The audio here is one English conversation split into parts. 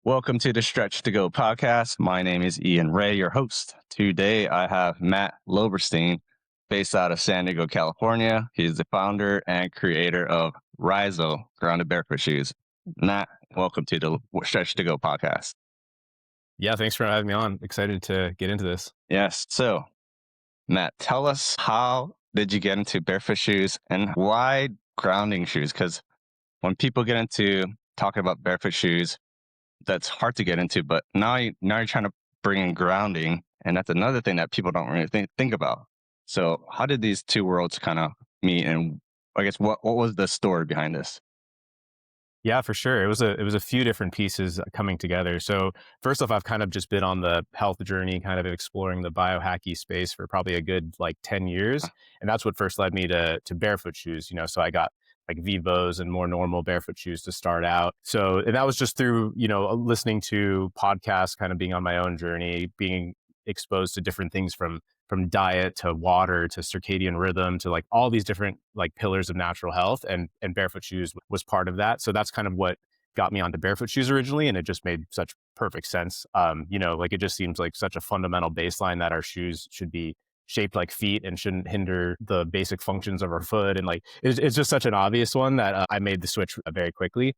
Welcome to the Stretch to Go podcast. My name is Ian Ray, your host. Today I have Matt Loberstein, based out of San Diego, California. He's the founder and creator of Rhizal grounded barefoot shoes. Matt, welcome to the Stretch to Go podcast. Yeah, thanks for having me on. Excited to get into this. Yes. So, Matt, tell us, how did you get into barefoot shoes and why grounding shoes? Because when people get into talking about barefoot shoes, that's hard to get into, but now you're trying to bring in grounding, and that's another thing that people don't really think about. So how did these two worlds kind of meet, and I guess what was the story behind this? Yeah, for sure. It was a few different pieces coming together. So first off, I've kind of just been on the health journey, kind of exploring the biohacky space for probably a good 10 years. And that's what first led me to barefoot shoes, So I got like Vivos and more normal barefoot shoes to start out. So, and that was just through, listening to podcasts, kind of being on my own journey, being exposed to different things from diet to water to circadian rhythm to like all these different like pillars of natural health, and barefoot shoes was part of that. So that's kind of what got me onto barefoot shoes originally, and it just made such perfect sense. Like it just seems like such a fundamental baseline that our shoes should be shaped like feet and shouldn't hinder the basic functions of our foot. And like it's just such an obvious one that I made the switch very quickly.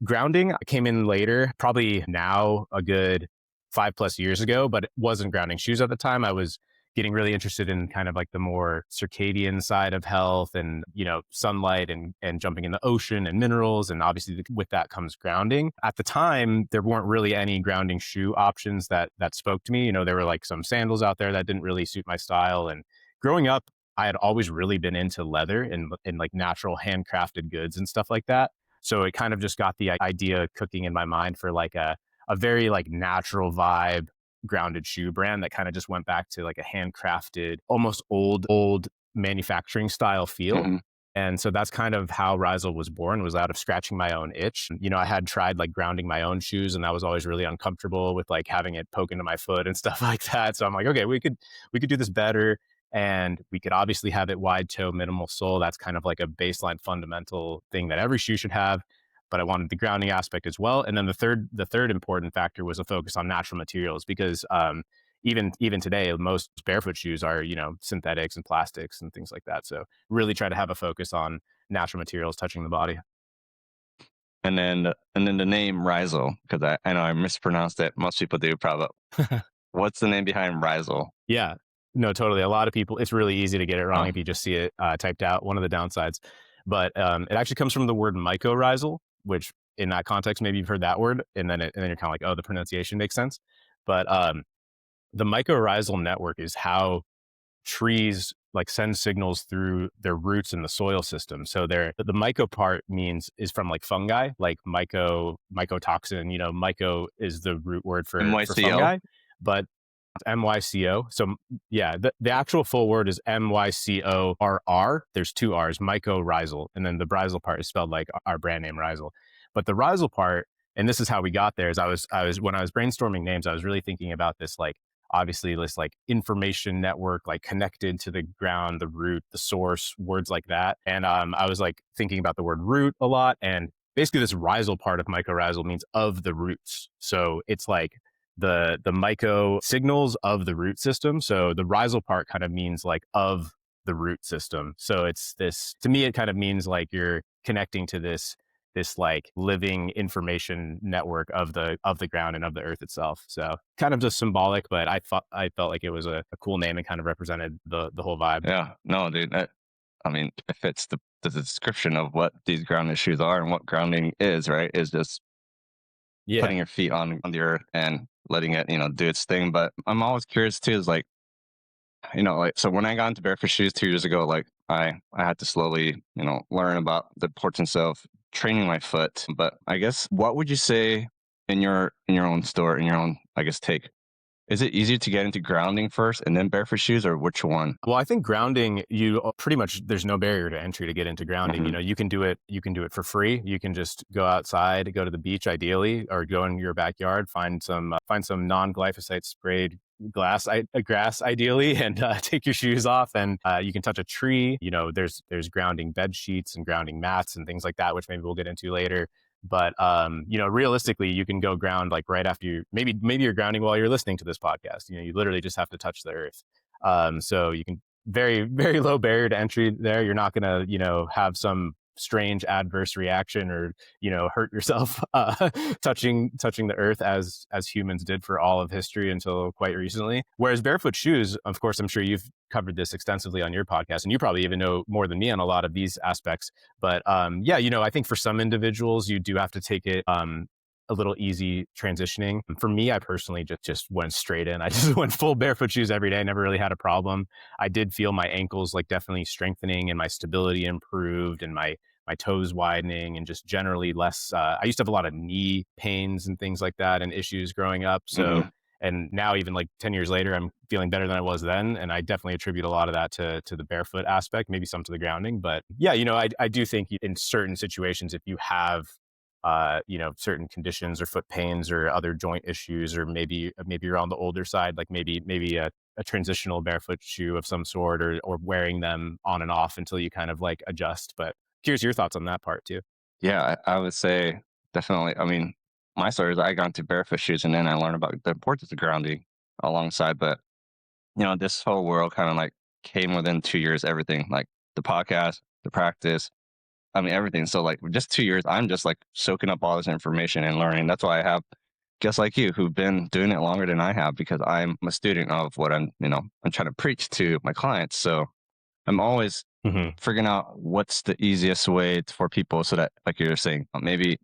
Grounding came in later, probably now a good 5+ years ago, but it wasn't grounding shoes at the time. I was getting really interested in kind of like the more circadian side of health and, sunlight and jumping in the ocean and minerals. And obviously with that comes grounding. At the time, there weren't really any grounding shoe options that spoke to me. There were like some sandals out there that didn't really suit my style. And growing up, I had always really been into leather and like natural handcrafted goods and stuff like that. So it kind of just got the idea cooking in my mind for like a very like natural vibe grounded shoe brand that kind of just went back to like a handcrafted, almost old manufacturing style feel. Mm-hmm. And so that's kind of how Rhizal was born, was out of scratching my own itch. I had tried like grounding my own shoes, and that was always really uncomfortable with like having it poke into my foot and stuff like that. So I'm like, okay, we could do this better. And we could obviously have it wide toe, minimal sole. That's kind of like a baseline fundamental thing that every shoe should have. But I wanted the grounding aspect as well. And then the third important factor was a focus on natural materials, because even today, most barefoot shoes are, synthetics and plastics and things like that. So really try to have a focus on natural materials touching the body. And then the name Rhizal, because I know I mispronounced it. Most people do, probably. What's the name behind Rhizal? Yeah, no, totally. A lot of people, it's really easy to get it wrong if you just see it typed out. One of the downsides, but it actually comes from the word mycorrhizal, which in that context, maybe you've heard that word, and then you're kind of like, oh, the pronunciation makes sense. But the mycorrhizal network is how trees like send signals through their roots in the soil system. So the myco part is from like fungi, like mycotoxin. Myco is the root word for fungi, but MYCO. So yeah, the actual full word is MYCORR. There's two R's, mycorrhizal, and then the Rhizal part is spelled like our brand name Rhizal. But the Rhizal part, and this is how we got there, is I was when I was brainstorming names, I was really thinking about this, like obviously this like information network, like connected to the ground, the root, the source, words like that. And I was like thinking about the word root a lot, and basically this Rhizal part of mycorrhizal means of the roots. So it's like the myco signals of the root system. So the Rhizal part kind of means like of the root system. So it's this, to me, it kind of means like you're connecting to this like living information network of the ground and of the earth itself. So kind of just symbolic, but I felt like it was a cool name and kind of represented the whole vibe. Yeah, no, dude. It fits the description of what these grounding shoes are and what grounding is, right? Is just putting your feet on the earth and letting it, do its thing. But I'm always curious too, is like, so when I got into barefoot shoes 2 years ago, like I had to slowly, learn about the importance of training my foot. But I guess, what would you say in your own store, in your own, I guess, take? Is it easier to get into grounding first and then barefoot shoes, or which one? Well, I think grounding, you pretty much, there's no barrier to entry to get into grounding. Mm-hmm. You can do it for free. You can just go outside, go to the beach ideally, or go in your backyard, find some non-glyphosate sprayed grass ideally, and take your shoes off, and you can touch a tree. There's grounding bed sheets and grounding mats and things like that, which maybe we'll get into later. But realistically, you can go ground like right after you, maybe you're grounding while you're listening to this podcast. You literally just have to touch the earth. So you can, very, very low barrier to entry there. You're not gonna, have some strange adverse reaction or hurt yourself touching the earth as humans did for all of history until quite recently. Whereas barefoot shoes, of course, I'm sure you've covered this extensively on your podcast, and you probably even know more than me on a lot of these aspects. But yeah, I think for some individuals, you do have to take it a little easy transitioning. For me, I personally just went straight in. I just went full barefoot shoes every day. Never really had a problem. I did feel my ankles like definitely strengthening, and my stability improved, and my toes widening, and just generally less. I used to have a lot of knee pains and things like that and issues growing up. So, Hmm. and now even like 10 years later, I'm feeling better than I was then. And I definitely attribute a lot of that to the barefoot aspect, maybe some to the grounding. But yeah, I do think in certain situations, if you have certain conditions or foot pains or other joint issues, or maybe you're on the older side, like maybe a transitional barefoot shoe of some sort, or wearing them on and off until you kind of like adjust. But curious your thoughts on that part too. Yeah, I would say definitely. I mean, my story is I got into barefoot shoes, and then I learned about the importance of grounding alongside. But this whole world kind of like came within 2 years. Everything like the podcast, the practice. I mean, everything. So like just 2 years, I'm just like soaking up all this information and learning. That's why I have, just like you, who've been doing it longer than I have, because I'm a student of what I'm trying to preach to my clients. So I'm always Hmm. figuring out what's the easiest way for people, so that, like you're saying, maybe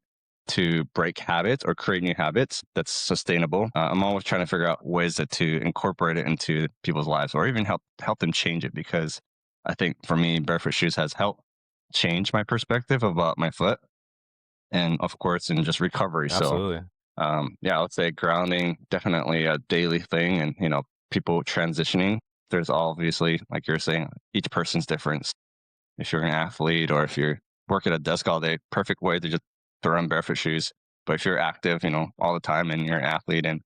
to break habits or create new habits that's sustainable. I'm always trying to figure out ways to incorporate it into people's lives, or even help them change it. Because I think for me, barefoot shoes has helped change my perspective about my foot, and of course, in just recovery. So Absolutely. yeah, I would say grounding definitely a daily thing, and people transitioning. There's obviously, like you're saying, each person's different. If you're an athlete, or if you're working at a desk all day, perfect way to just throw on barefoot shoes. But if you're active, all the time, and you're an athlete, and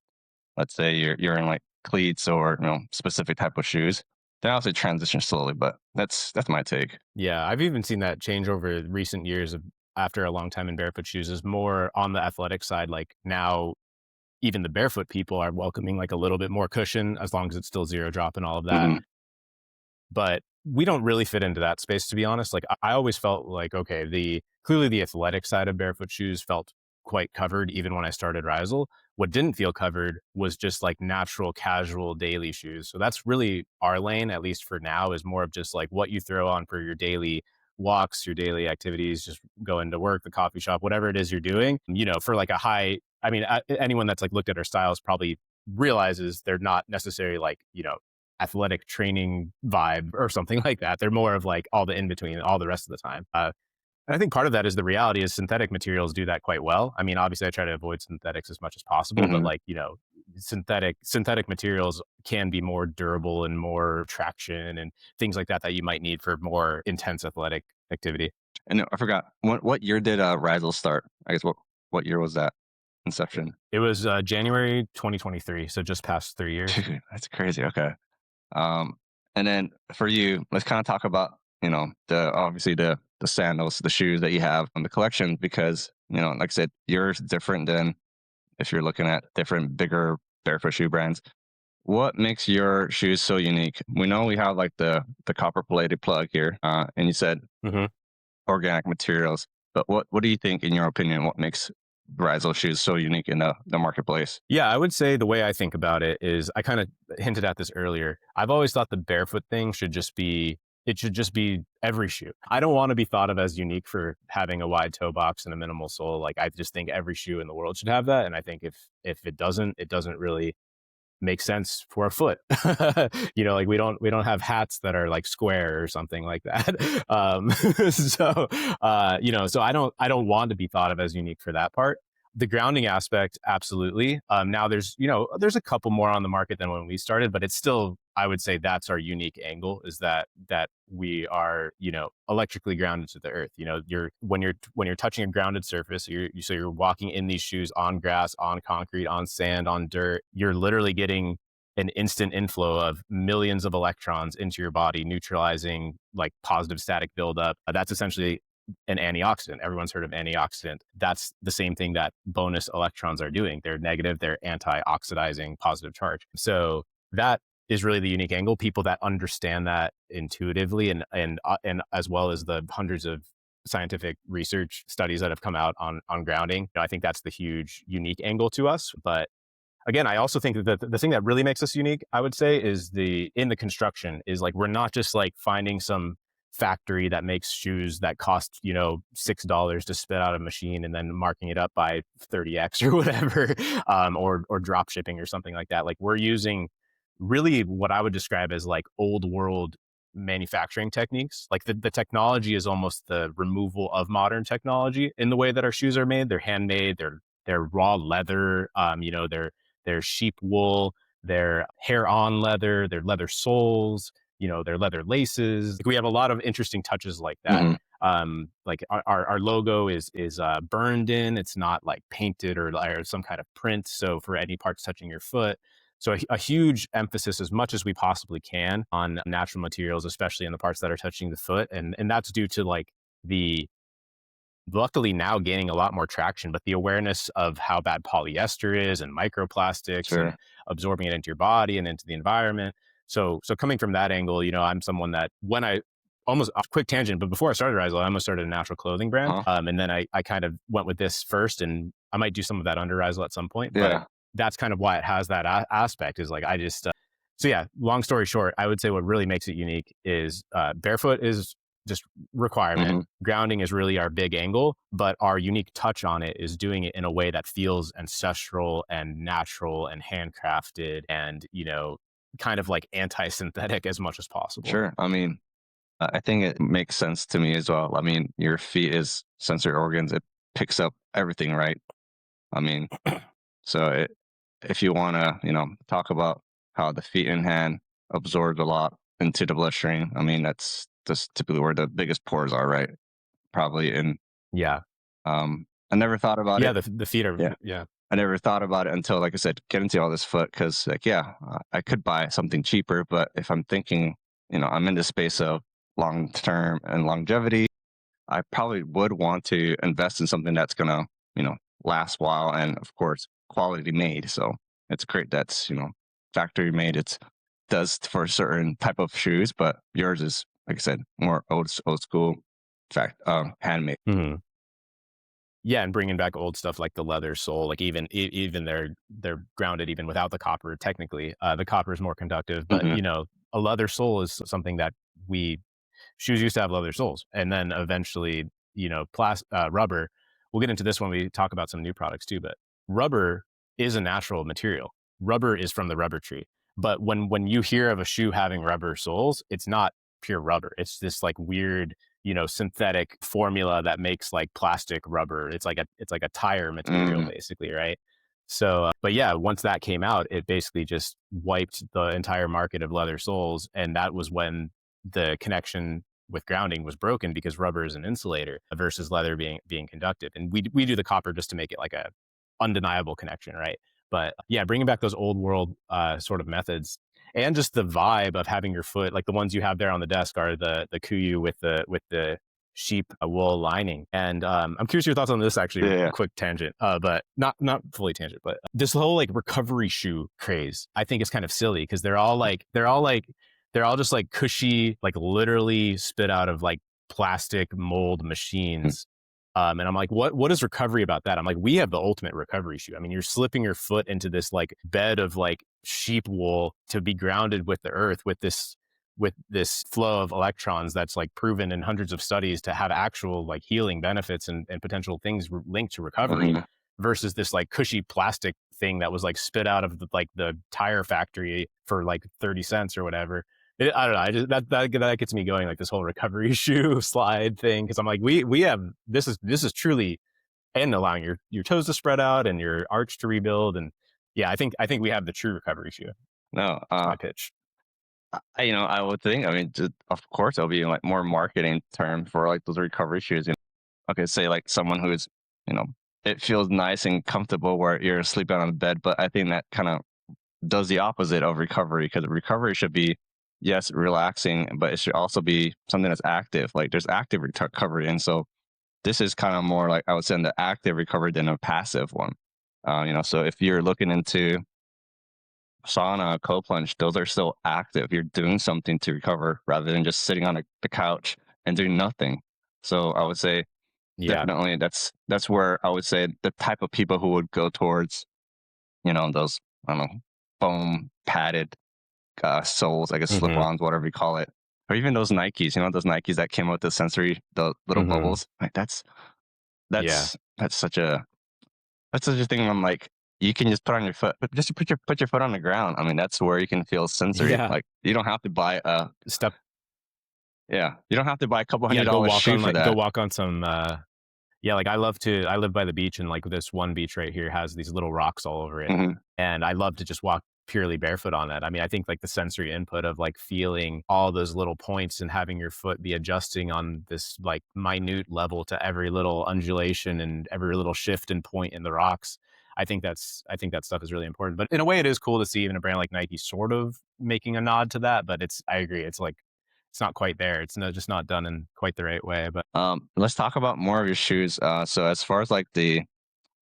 let's say you're in like cleats or specific type of shoes, then I'll say transition slowly. But that's my take. Yeah, I've even seen that change over recent years of after a long time in barefoot shoes is more on the athletic side. Like now, even the barefoot people are welcoming like a little bit more cushion as long as it's still zero drop and all of that. Hmm. But we don't really fit into that space, to be honest. Like I always felt like, okay, the athletic side of barefoot shoes felt quite covered even when I started Rhizal. What didn't feel covered was just like natural, casual daily shoes. So that's really our lane, at least for now, is more of just like what you throw on for your daily walks, your daily activities, just going to work, the coffee shop, whatever it is you're doing, for like a high, I mean, anyone that's like looked at our styles probably realizes they're not necessarily like, athletic training vibe or something like that. They're more of like all the in between all the rest of the time. And I think part of that is the reality is synthetic materials do that quite well. I mean, obviously, I try to avoid synthetics as much as possible, but Hmm. like synthetic materials can be more durable and more traction and things like that you might need for more intense athletic activity. And I forgot, what year did Rhizal start? I guess what year was that inception? It was January 2023, so just past 3 years. Dude, that's crazy. Okay. Um, and then for you, let's kind of talk about, the obviously the sandals, the shoes that you have on the collection, because, like I said, yours is different than if you're looking at different bigger barefoot shoe brands. What makes your shoes so unique? We know we have like the copper plated plug here, and you said Mhm. organic materials, but what do you think, in your opinion, what makes Rhizal shoes so unique in the marketplace? Yeah, I would say the way I think about it is I kind of hinted at this earlier. I've always thought the barefoot thing should just be every shoe. I don't want to be thought of as unique for having a wide toe box and a minimal sole. Like I just think every shoe in the world should have that. And I think if it doesn't really make sense for a foot. Like we don't have hats that are like square or something like that. So I don't want to be thought of as unique for that part. The grounding aspect, absolutely. Now there's a couple more on the market than when we started, but it's still, I would say that's our unique angle, is that we are electrically grounded to the earth. You're touching a grounded surface, so you're walking in these shoes on grass, on concrete, on sand, on dirt. You're literally getting an instant inflow of millions of electrons into your body, neutralizing like positive static buildup. That's essentially an antioxidant. Everyone's heard of antioxidant. That's the same thing that bonus electrons are doing. They're negative, they're anti-oxidizing positive charge. So that is really the unique angle. People that understand that intuitively, and as well as the hundreds of scientific research studies that have come out on grounding. I think that's the huge unique angle to us. But again, I also think that the thing that really makes us unique, I would say, is in the construction is like, we're not just like finding some factory that makes shoes that cost, $6 to spit out a machine and then marking it up by 30x or whatever, or drop shipping or something like that. Like, we're using really what I would describe as like old world manufacturing techniques. Like, the technology is almost the removal of modern technology in the way that our shoes are made. They're handmade. They're raw leather. They're sheep wool, they're hair on leather, they're leather soles, they're leather laces. Like, we have a lot of interesting touches like that. Hmm. Like, our logo is burned in. It's not like painted or some kind of print. So for any parts touching your foot. So a huge emphasis, as much as we possibly can, on natural materials, especially in the parts that are touching the foot. And that's due to like the luckily now gaining a lot more traction, but the awareness of how bad polyester is and microplastics and Sure. absorbing it into your body and into the environment. So coming from that angle, I'm someone that, when I almost a quick tangent, but before I started Rhizal, I almost started a natural clothing brand. Huh? And then I kind of went with this first, and I might do some of that under Rhizal at some point, but Yeah. that's kind of why it has that aspect, is like, I just, so yeah, long story short, I would say what really makes it unique is Barefoot is just requirement. Hmm. Grounding is really our big angle, but our unique touch on it is doing it in a way that feels ancestral and natural and handcrafted and, kind of like anti-synthetic as much as possible. Sure. I mean, I think it makes sense to me as well. I mean, your feet is sensory organs. It picks up everything, right? I mean, so if you want to, talk about how the feet and hand absorbs a lot into the bloodstream, I mean, that's just typically where the biggest pores are, right? Probably in, Yeah. I never thought about Yeah. it. The feet are, Yeah. yeah. I never thought about it until, like I said, get into all this foot because, like, yeah, I could buy something cheaper, but if I'm thinking, I'm in the space of long term and longevity, I probably would want to invest in something that's gonna, last a while, and of course, quality made. So it's great that's factory made. It's does for a certain type of shoes, but yours is, like I said, more old school, fact, handmade. Mhm. Yeah, and bringing back old stuff like the leather sole, like even they're grounded even without the copper. Technically, the copper is more conductive, but Hmm. a leather sole is something that we shoes used to have leather soles, and then eventually, rubber. We'll get into this when we talk about some new products too, but rubber is a natural material. Rubber is from the rubber tree. But when you hear of a shoe having rubber soles, it's not pure rubber. It's this like weird, synthetic formula that makes like plastic rubber. It's like a tire material Hmm. basically, right? So, but yeah, once that came out, it basically just wiped the entire market of leather soles, and that was when the connection with grounding was broken, because rubber is an insulator versus leather being conductive. And we do the copper just to make it like a undeniable connection, right? But yeah, bringing back those old world sort of methods, and just the vibe of having your foot, like the ones you have there on the desk are the kuyu with the sheep wool lining. And I'm curious your thoughts on this. Actually, Yeah. quick tangent, but not fully tangent. But this whole like recovery shoe craze, I think is kind of silly, because they're all just like cushy, like literally spit out of like plastic mold machines. And I'm like, what is recovery about that? I'm like, we have the ultimate recovery shoe. I mean, you're slipping your foot into this like bed of like sheep wool to be grounded with the earth, with this flow of electrons that's like proven in hundreds of studies to have actual like healing benefits and potential things linked to recovery, Hmm. versus this like cushy plastic thing that was like spit out of the tire factory for like 30 cents or whatever. I don't know. I just that gets me going, like this whole recovery shoe slide thing, because I'm like, we have this is truly, and allowing your toes to spread out and your arch to rebuild. And yeah, I think we have the true recovery shoe. No, That's my pitch. I would think. I mean, just, of course, it'll be like more marketing term for like those recovery shoes. Okay, say like someone who's, you know, it feels nice and comfortable where you're sleeping on the bed, but I think that kind of does the opposite of recovery, because recovery should be, yes, relaxing, but it should also be something that's active. Like there's active recovery, and so this is kind of more like I would say in the active recovery than a passive one. So if you're looking into sauna, cold plunge, those are still active. You're doing something to recover rather than just sitting on the couch and doing nothing. So I would say Yeah. definitely that's where I would say the type of people who would go towards, those, I don't know, foam padded soles, I guess Hmm. slip-ons, whatever you call it, or even those Nikes. Those Nikes that came with the sensory, the little Hmm. bubbles. Like Yeah. that's such a thing. I'm like, you can just put on your foot, but just put your foot on the ground. I mean, that's where you can feel sensory. Yeah. Like you don't have to buy a Step. yeah, you don't have to buy a couple Yeah. hundred dollar shoe for Go that. walk on some, yeah, like I live by the beach, and like this one beach right here has these little rocks all over it. Hmm. And I love to just walk purely barefoot on that. I mean, I think like the sensory input of like feeling all those little points and having your foot be adjusting on this like minute level to every little undulation and every little shift and point in the rocks. I think that stuff is really important. But in a way it is cool to see even a brand like Nike sort of making a nod to that, but I agree, it's like it's not quite there. It's just not done in quite the right way. But Let's talk about more of your shoes. So as far as like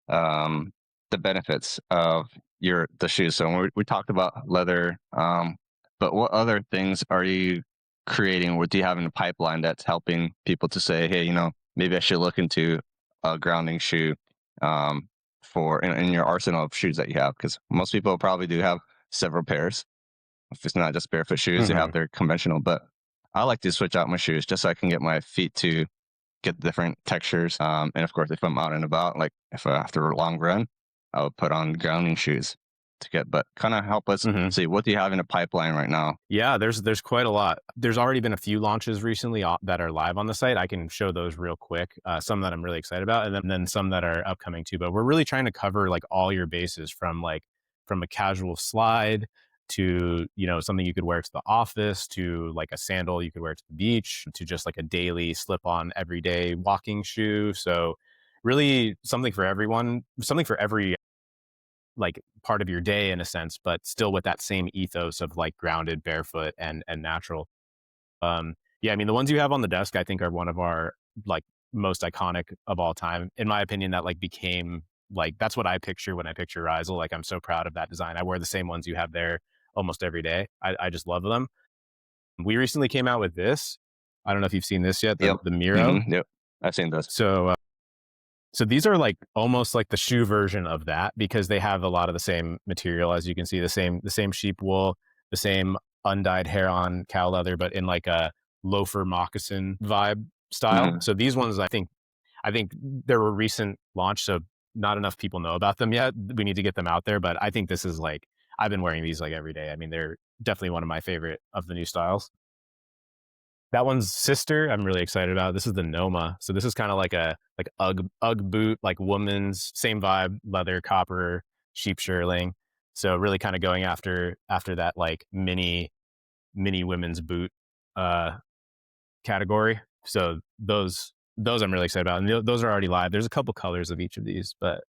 um, the benefits of the shoes. So we talked about leather, but what other things are you creating? What do you have in the pipeline that's helping people to say, hey, maybe I should look into a grounding shoe, for in your arsenal of shoes that you have? Because most people probably do have several pairs. If it's not just barefoot shoes, they have mhm. their conventional. But I like to switch out my shoes just so I can get my feet to get different textures. And of course, if I'm out and about, like if after a long run, I would put on grounding shoes to get, but kind of help us Mhm. see what do you have in the pipeline right now? Yeah, there's quite a lot. There's already been a few launches recently that are live on the site. I can show those real quick. Some that I'm really excited about, and then some that are upcoming too. But we're really trying to cover like all your bases, from a casual slide to something you could wear to the office, to like a sandal you could wear to the beach, to just like a daily slip on everyday walking shoe. So really something for everyone, something for every like part of your day in a sense, but still with that same ethos of like grounded, barefoot, and natural. Yeah, I mean the ones you have on the desk, I think are one of our like most iconic of all time, in my opinion. That like became like that's what I picture when I picture Rhizal. Like I'm so proud of that design. I wear the same ones you have there almost every day. I just love them. We recently came out with this. I don't know if you've seen this yet. Yep. The Miro. Yep. I've seen those. So so these are like almost like the shoe version of that because they have a lot of the same material, as you can see, the same sheep wool, the same undyed hair on cow leather, but in like a loafer moccasin vibe style. Hmm. So these ones, I think they're a recent launch, so not enough people know about them yet. We need to get them out there, but I think this is like I've been wearing these like every day. I mean, they're definitely one of my favorite of the new styles. That one's sister, I'm really excited about. This is the Noma. So this is kind of like a like Ugg boot, like woman's same vibe, leather, copper, sheep shearling. So really kind of going after that like mini women's boot uh category. So those I'm really excited about, and those are already live. There's a couple colors of each of these, but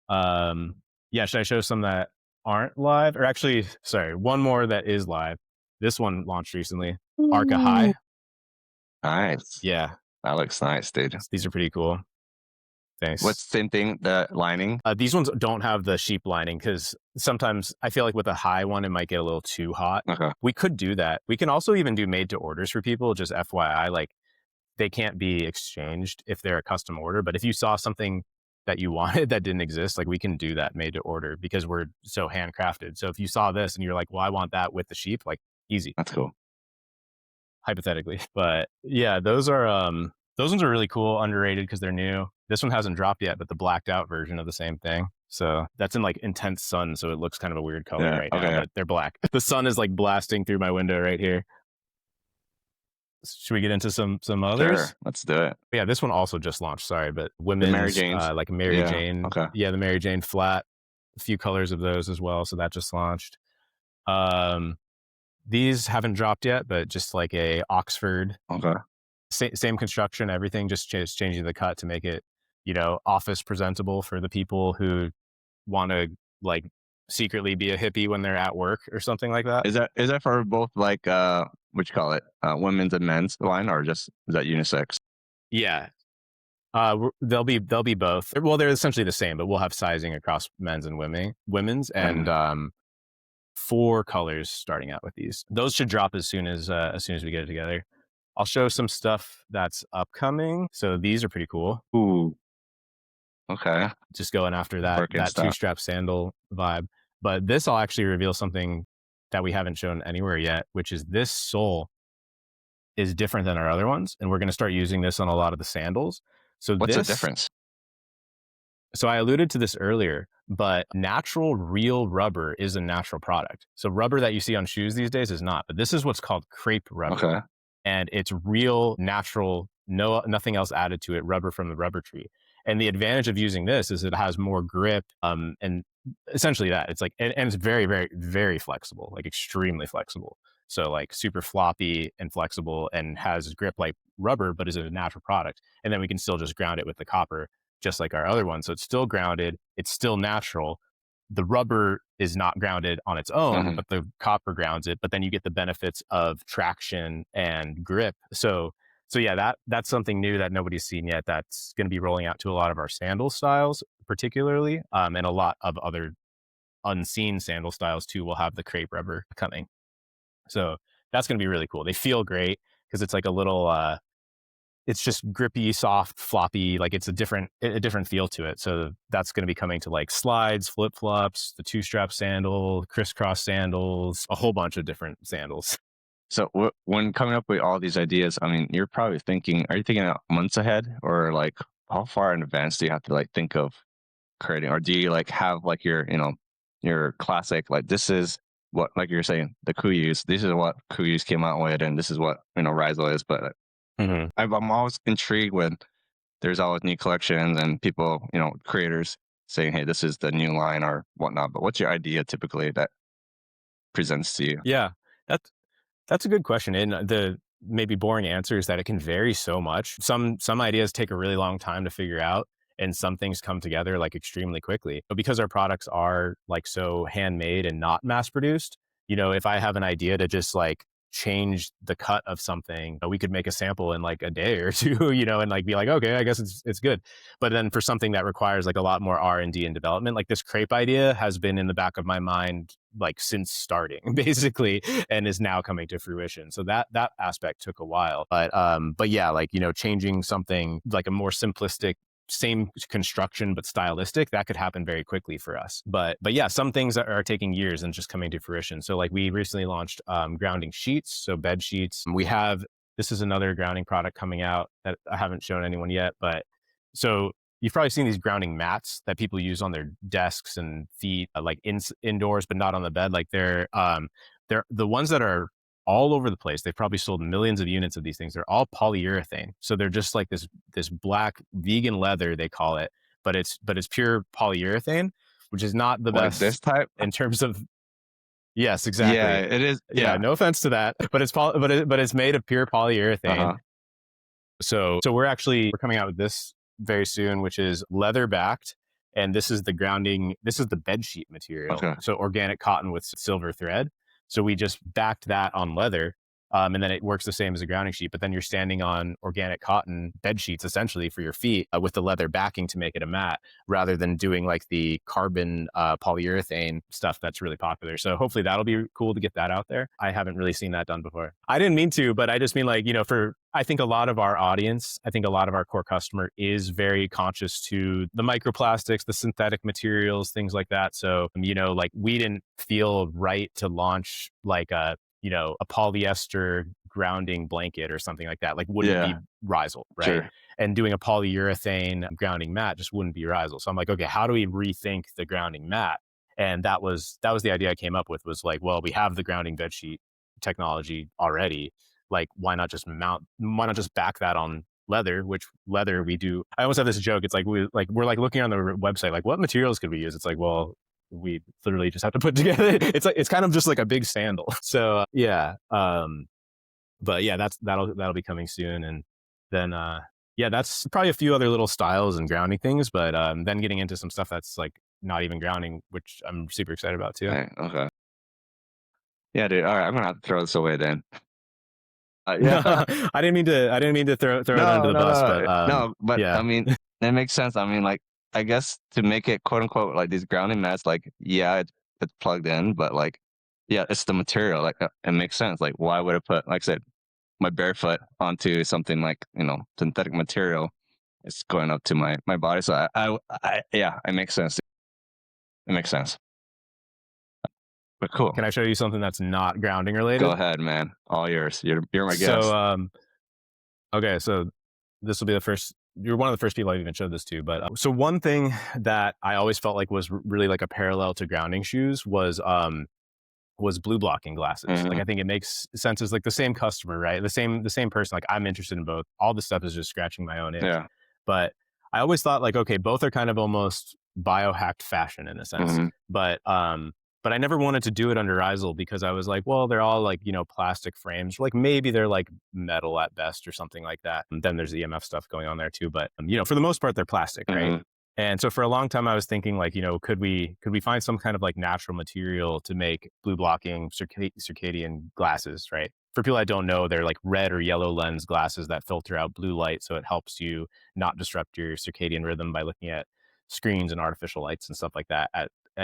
um yeah, should I show some that aren't live? Or actually, sorry, one more that is live. This one launched recently. Arca Ooh. High. Nice. Yeah, That looks nice, dude. these are pretty cool. What's Thanks. the same thing? The lining. These ones don't have the sheep lining because sometimes I feel like with a high one, it might get a little too hot. Okay, We could do that. We can also even do made to orders for people, just FYI. Like they can't be exchanged if they're a custom order. But if you saw something that you wanted that didn't exist, like we can do that made to order because we're so handcrafted. So if you saw this and you're like, well, I want that with the sheep, like easy, that's cool. hypothetically. But yeah, those ones are really cool, underrated because they're new. This one hasn't dropped yet, but the blacked out version of the same thing. So that's in like intense sun, so it looks kind of a weird color Yeah. right now, Okay. but they're black. The sun is like blasting through my window right here. Should we get into some Sure. others? Let's do it. Yeah, this one also just launched. Sorry, but The Mary women's Janes. like Mary Yeah. Jane. Okay. Yeah, the Mary Jane flat. A few colors of those as well. So that just launched. Um, these haven't dropped yet, but just like a Oxford Okay. same construction, everything, just changing the cut to make it, office presentable for the people who want to like secretly be a hippie when they're at work or something like that. Is that for both like what you call it, women's and men's line, or just is that unisex? Yeah, They'll be both. Well, they're essentially the same, but we'll have sizing across men's and women's, and And 4 colors starting out with these. Those should drop as soon as we get it together. I'll show some stuff that's upcoming. So these are pretty cool. ooh, okay, Just going after that two Birkenstock. strap sandal vibe. But this I'll actually reveal something that we haven't shown anywhere yet, which is this sole is different than our other ones, and we're going to start using this on a lot of the sandals. So What's the this difference? So I alluded to this earlier, but natural real rubber is a natural product. So rubber that you see on shoes these days is not, but this is what's called crepe rubber. Okay. And it's real, natural, nothing else added to it, rubber from the rubber tree. And the advantage of using this is it has more grip, and essentially that it's like, and it's very, very, very flexible, like extremely flexible. So like super floppy and flexible and has grip like rubber, but is a natural product. And then we can still just ground it with the copper just like our other one. So it's still grounded, it's still natural. The rubber is not grounded on its own, Mhm. but the copper grounds it. But then you get the benefits of traction and grip. So yeah, that's something new that nobody's seen yet. That's going to be rolling out to a lot of our sandal styles, particularly, and a lot of other unseen sandal styles too. Will have the crepe rubber coming. So that's going to be really cool. They feel great because it's like a little it's just grippy, soft, floppy. Like it's a different feel to it. So that's going to be coming to like slides, flip flops, the 2-strap sandal, crisscross sandals, a whole bunch of different sandals. So when coming up with all these ideas, I mean, you're probably thinking, are you thinking out months ahead, or like how far in advance do you have to like think of creating, or do you like have like your classic, like this is what, like you're saying, the Kuyus, this is what Kuyus came out with, and this is what Rhizal is. But Mm-hmm. I'm always intrigued when there's always new collections and people, creators saying, hey, this is the new line or whatnot. But what's your idea typically that presents to you? Yeah, that's That's a good question. And the maybe boring answer is that it can vary so much. Some ideas take a really long time to figure out, and some things come together like extremely quickly. But because our products are like so handmade and not mass produced, if I have an idea to just like change the cut of something, we could make a sample in like a day or two, and like be like, okay, I guess it's good. But then for something that requires like a lot more R&D and development, like this crepe idea has been in the back of my mind like since starting basically, and is now coming to fruition. So that aspect took a while, but yeah, like changing something like a more simplistic, same construction but stylistic, that could happen very quickly for us. But yeah, some things are taking years and just coming to fruition. So like we recently launched grounding sheets, so bed sheets. We have This is another grounding product coming out that I haven't shown anyone yet, but so you've probably seen these grounding mats that people use on their desks and feet, like indoors, but not on the bed. Like they're the ones that are all over the place. They've probably sold millions of units of these things. They're all polyurethane, so they're just like this black vegan leather they call it, but it's pure polyurethane, which is not the Like best this type? in terms of. Yes, Yeah, exactly. it is. Yeah, Yeah. no offense to that, but it's made of pure polyurethane. Uh-huh. So we're coming out with this very soon, which is leather backed, and this is the grounding. This is the bed sheet material. Okay. So organic cotton with silver thread. So we just backed that on leather, and then it works the same as a grounding sheet. But then you're standing on organic cotton bed sheets essentially for your feet, with the leather backing to make it a mat, rather than doing like the carbon polyurethane stuff that's really popular. So hopefully that'll be cool to get that out there. I haven't really seen that done before. I didn't mean to, but I just mean like, for I think a lot of our audience, I think a lot of our core customer is very conscious to the microplastics, the synthetic materials, things like that. So, like we didn't feel right to launch like a polyester grounding blanket or something like that. Like wouldn't be Yeah, Rhizal, right? sure. And doing a polyurethane grounding mat just wouldn't be Rhizal. So I'm like, okay, how do we rethink the grounding mat? And that was the idea I came up with, was like, well, we have the grounding bedsheet technology already. Like, why not just back that on leather, which leather we do. I almost have this joke. It's like we're like looking on the website, like what materials could we use? It's like, well, we literally just have to put together. It's kind of just like a big sandal. So yeah. But yeah, that'll be coming soon. And then yeah, that's probably a few other little styles and grounding things, but then getting into some stuff that's like not even grounding, which I'm super excited about too. Right. Okay. Yeah, dude. All right. I'm gonna have to throw this away then. Yeah. No, I didn't mean to throw it under No, the no, bus, no, but no, but I yeah. mean, that makes sense. I mean, like, I guess to make it quote unquote like these grounding mats, like, yeah, it's plugged in, but like, yeah, it's the material. Like, it makes sense. Like, why would I put, like I said, my barefoot onto something like synthetic material? It's going up to my body. So yeah, it makes sense. It makes sense. But cool. Can I show you something that's not grounding Go related? ahead, man. All yours. You're my So, guest. okay, so this will be the first. You're one of the first people I've even showed this to. But so one thing that I always felt like was really like a parallel to grounding shoes was blue blocking glasses. Like Hmm. I think it makes sense as like the same customer, right? The same person. Like I'm interested in both. All this stuff is just scratching my own itch. Yeah. But I always thought like, okay, both are kind of almost biohacked fashion in a sense. Hmm. But I never wanted to do it under Rhizal because I was like, well, they're all like, plastic frames. Like maybe they're like metal at best or something like that. And then there's EMF stuff going on there too. But for the most part, they're plastic, right? Hmm. And so for a long time, I was thinking like, could we find some kind of like natural material to make blue blocking circadian glasses, right? For people that don't know, they're like red or yellow lens glasses that filter out blue light, so it helps you not disrupt your circadian rhythm by looking at screens and artificial lights and stuff like that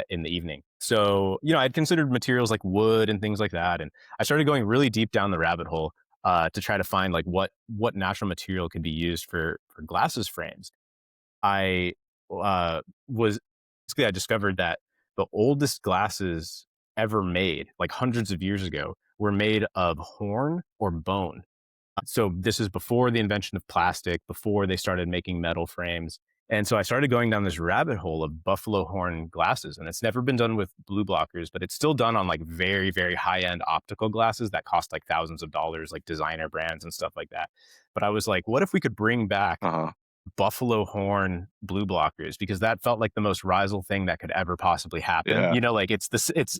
in the evening. So I'd considered materials like wood and things like that, and I started going really deep down the rabbit hole to try to find like what natural material could be used for glasses frames. I was basically I discovered that the oldest glasses ever made, like hundreds of years ago, were made of horn or bone. So this is before the invention of plastic, before they started making metal frames. And so I started going down this rabbit hole of buffalo horn glasses. And it's never been done with blue blockers, but it's still done on like very, very high end optical glasses that cost like thousands of dollars, like designer brands and stuff like that. But I was like, what if we could bring back Uh-huh. buffalo horn blue blockers, because that felt like the most Rhizal thing that could ever possibly happen. Yeah. Like it's this, it's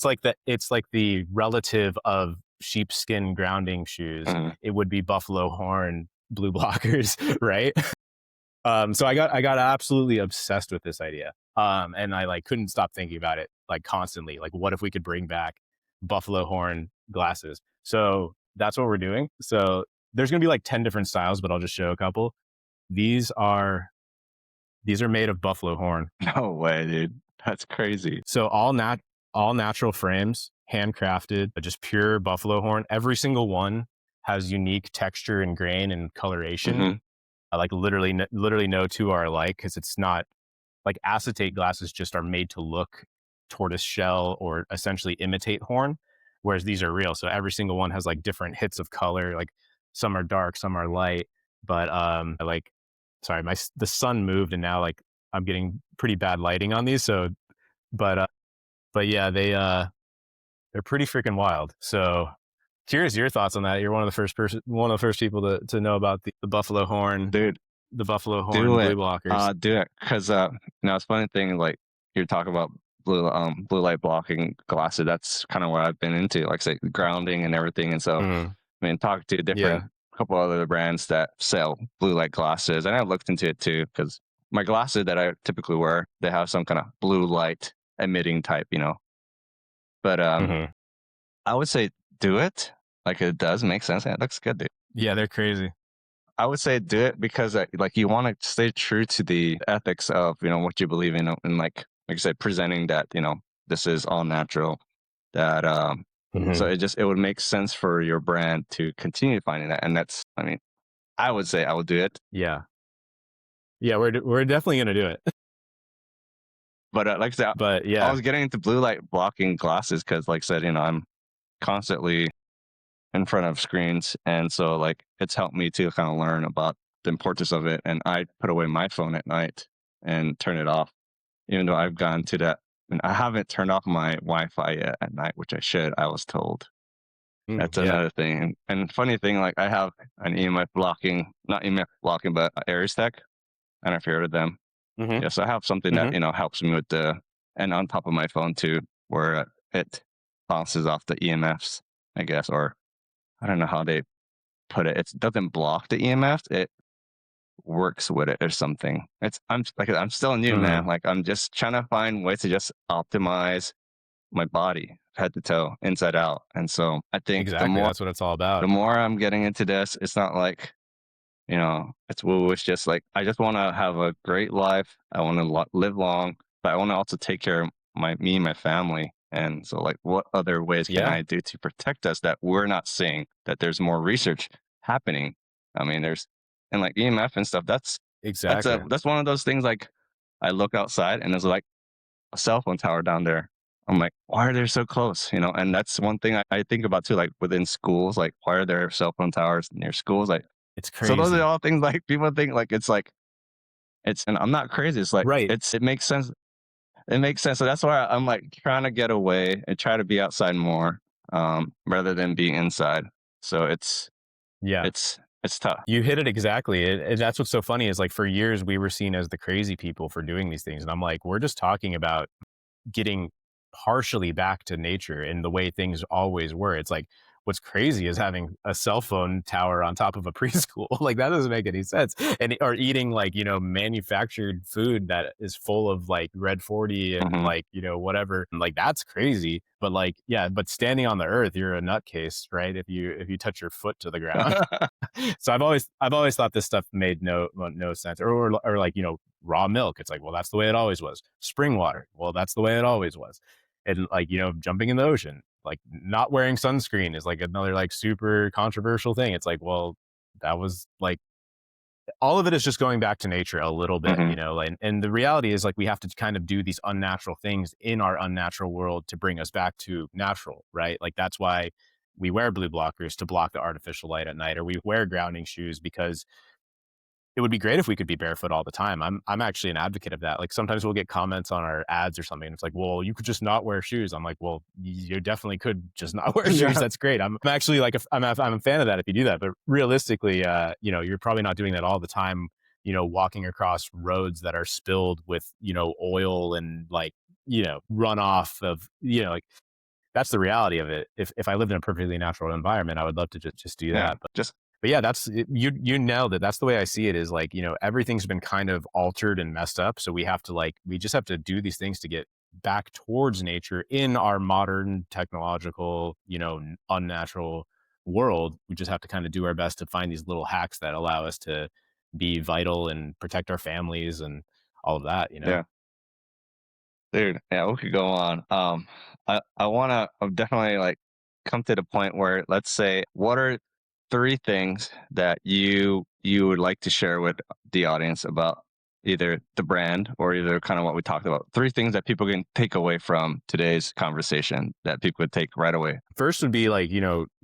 like the relative of sheepskin grounding shoes. Hmm. It would be buffalo horn blue blockers, right? So I got absolutely obsessed with this idea. And I like couldn't stop thinking about it like constantly. Like, what if we could bring back buffalo horn glasses? So that's what we're doing. So there's gonna be like 10 different styles, but I'll just show a couple. These are these are made of buffalo horn. No way, dude. That's crazy. So all natural frames, handcrafted, just pure buffalo horn. Every single one has unique texture and grain and coloration. Hmm. Like literally no two are alike, because it's not like acetate glasses just are made to look tortoise shell or essentially imitate horn, whereas these are real. So every single one has like different hits of color. Like some are dark, some are light. But like, sorry, the sun moved and now like I'm getting pretty bad lighting on these. So, but but yeah, they're pretty freaking wild. So curious your thoughts on that. You're one of the first people to know about the buffalo horn, Dude, the buffalo horn do blue it. blockers. Do it. Cause it's funny thing, like you're talking about blue light blocking glasses. That's kind of what I've been into, like say grounding and everything. And so Mm, I mean talk to different yeah. couple other brands that sell blue light glasses. And I looked into it too, because my glasses that I typically wear, they have some kind of blue light emitting type. But Hmm. I would say do it. Like it does make sense. Yeah, it looks good, dude. Yeah, they're crazy. I would say do it because like you want to stay true to the ethics of what you believe in, and like I said, presenting that this is all natural. That so Hmm. it would make sense for your brand to continue finding that, and that's I mean I would say I would do it, Yeah. Yeah, we're definitely gonna do it. but like I said, But I yeah. was getting into blue light blocking glasses because like I said, I'm constantly in front of screens, and so like it's helped me to kind of learn about the importance of it. And I put away my phone at night and turn it off, even though I've gone to that. And I haven't turned off my Wi-Fi yet at night, which I should. I was told. That's Yeah. another thing. And funny thing, like I have an EMF blocking, not EMF blocking, but Aries Tech. I don't know if you heard of them. Hmm. Yeah, so I have something that Hmm. helps me with and on top of my phone too, where it bounces off the EMFs, I guess, or I don't know how they put it. It doesn't block the EMF. It works with it or something. I'm still new, man. Hmm. Like I'm just trying to find ways to just optimize my body. head to toe, inside out. And so I think Exactly. That's what it's all the about. more I'm getting into this, it's not like, it's woo. It's just like I just want to have a great life. I want to live long, but I want to also take care of me and my family. And so, like, what other ways can Yeah, I do to protect us that we're not seeing? That there's more research happening. I mean, there's and like EMF and stuff. exactly. That's one of those things. Like, I look outside and there's like a cell phone tower down there. I'm like, why are they so close? And that's one thing I think about too. Like within schools, like why are there cell phone towers near schools? Like It's so those are crazy. all things like people think like it's and I'm not crazy. It's like Right. it makes sense. It makes sense. So that's why I'm like trying to get away and try to be outside more, rather than being inside. So Yeah. it's tough. You hit it exactly. And that's what's so funny is like for years we were seen as the crazy people for doing these things. And I'm like, we're just talking about getting partially back to nature in the way things always were. It's like what's crazy is having a cell phone tower on top of a preschool. Like that doesn't make any sense. And or eating like, manufactured food that is full of like red 40 and Hmm. like, whatever. Like that's crazy. But like, yeah, but standing on the earth, you're a nutcase, right? If you touch your foot to the ground. So I've always thought this stuff made no sense. Or like, raw milk. It's like, well, that's the way it always was. Spring water. Well, that's the way it always was. And like, jumping in the ocean, like not wearing sunscreen is like another like super controversial thing. It's like, well, that was like all of it is just going back to nature a little bit, Hmm. and the reality is like we have to kind of do these unnatural things in our unnatural world to bring us back to natural, right? Like that's why we wear blue blockers to block the artificial light at night, or we wear grounding shoes because it would be great if we could be barefoot all the time. I'm actually an advocate of that. Like sometimes we'll get comments on our ads or something, and it's like, well, you could just not wear shoes. I'm like, well, you definitely could just not wear shoes. Yeah. That's great. I'm actually like, I'm a fan of that if you do that. But realistically, you're probably not doing that all the time. Walking across roads that are spilled with oil and like runoff of like that's the reality of it. If I lived in a perfectly natural environment, I would love to just do Yeah. that. Just But yeah, you nailed it. That's the way I see it is like, everything's been kind of altered and messed up. So we just have to do these things to get back towards nature in our modern technological, unnatural world. We just have to kind of do our best to find these little hacks that allow us to be vital and protect our families and all of that. yeah. Dude, yeah, we could go on. I wanna definitely like come to the point where let's say, what are three things that you would like to share with the audience about either the brand or either kind of what we talked about? Three things that people can take away from today's conversation that people would take right away. First would be like,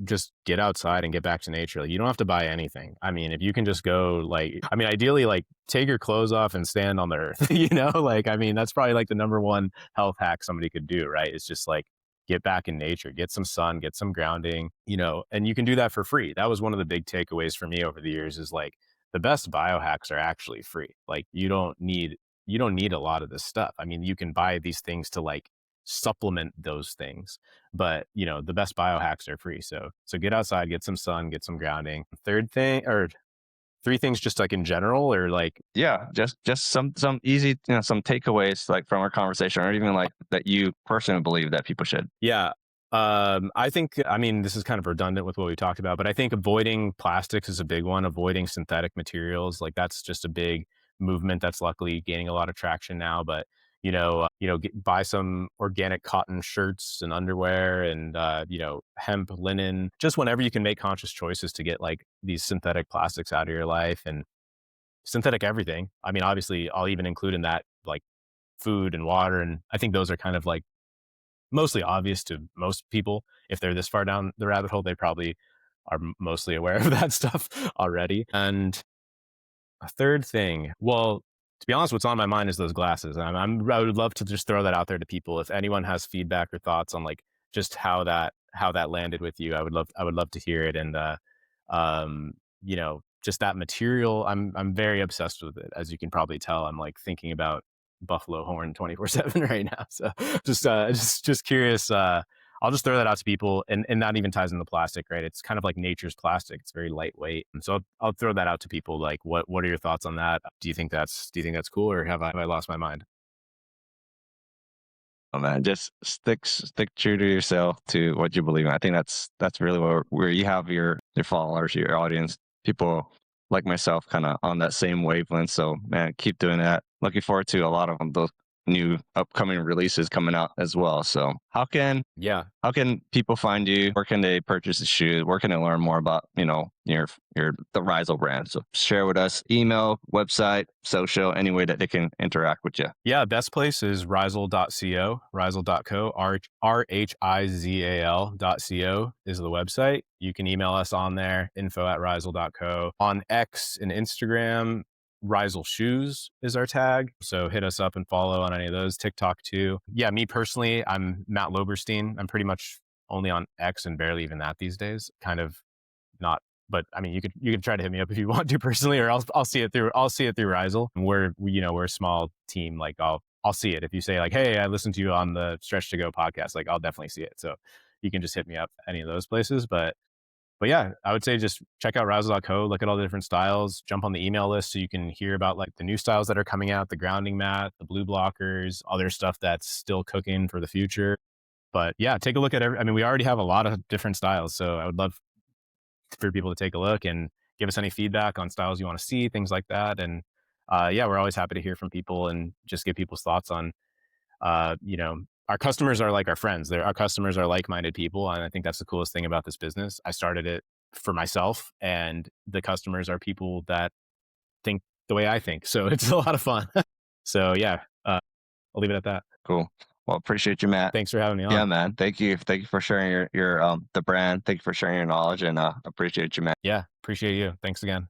just get outside and get back to nature. Like, you don't have to buy anything. I mean, if you can just go, like, I mean, ideally, like, take your clothes off and stand on the earth, Like, I mean, that's probably like the number one health hack somebody could do, right? It's just like, get back in nature, get some sun, get some grounding, and you can do that for free. That was one of the big takeaways for me over the years is like, the best biohacks are actually free. Like, you don't need a lot of this stuff. I mean, you can buy these things to like supplement those things, but the best biohacks are free. So get outside, get some sun, get some grounding. Third thing, or three things just like in general, or like, Yeah, just some easy, some takeaways like from our conversation, or even like that you personally believe that people should. yeah. I think, I mean, this is kind of redundant with what we talked about, but I think avoiding plastics is a big one. Avoiding synthetic materials, like that's just a big movement that's luckily gaining a lot of traction now. But buy some organic cotton shirts and underwear, and hemp, linen. Just whenever you can make conscious choices to get like these synthetic plastics out of your life and synthetic everything. I mean, obviously, I'll even include in that like food and water, and I think those are kind of like mostly obvious to most people. If they're this far down the rabbit hole, they probably are mostly aware of that stuff already. And a third thing, well, to be honest, what's on my mind is those glasses. I would love to just throw that out there to people. If anyone has feedback or thoughts on like just how that landed with you, I would love to hear it. And just that material, I'm very obsessed with it. As you can probably tell, I'm like thinking about buffalo horn 24/7 right now. So just curious. I'll just throw that out to people, and that even ties into plastic, right? It's kind of like nature's plastic. It's very lightweight, and so I'll throw that out to people. Like, what are your thoughts on that? Do you think that's cool, or have I lost my mind? Oh man, just stick true to yourself, to what you believe in. I think that's really where you have your followers, your audience, people like myself, kind of on that same wavelength. So man, keep doing that. Looking forward to a lot of those new upcoming releases coming out as well. So Yeah. how can people find you? Where can they purchase the shoes? Where can they learn more about, your the Rhizal brand? So share with us, email, website, social, any way that they can interact with you. Yeah, best place is Rhizal.co, Rhizal.co, Rhizal.co is the website. You can email us on there, info@Rhizal.co. On X and Instagram, Rhizal Shoes is our tag. So hit us up and follow on any of those. TikTok too. Yeah, me personally, I'm Matt Loberstein. I'm pretty much only on X and barely even that these days. Kind of not, but I mean, you could try to hit me up if you want to personally, or I'll see it through Rhizal. We're a small team. Like I'll see it if you say like, hey, I listened to you on the Stretch to Go podcast. Like I'll definitely see it. So you can just hit me up any of those places. But yeah, I would say just check out Rhizal.co, look at all the different styles, jump on the email list so you can hear about like the new styles that are coming out, the grounding mat, the blue blockers, other stuff that's still cooking for the future. But yeah, take a look at I mean, we already have a lot of different styles. So I would love for people to take a look and give us any feedback on styles you want to see, things like that. And yeah, we're always happy to hear from people and just get people's thoughts on, you know, our customers are like our friends. Our customers are like-minded people. And I think that's the coolest thing about this business. I started it for myself, and the customers are people that think the way I think. So it's a lot of fun. So yeah, I'll leave it at that. Cool. Well, appreciate you, Matt. Thanks for having me Yeah, on. man. Thank you. Thank you for sharing your the brand. Thank you for sharing your knowledge, and appreciate you, man. Yeah, appreciate you. Thanks again.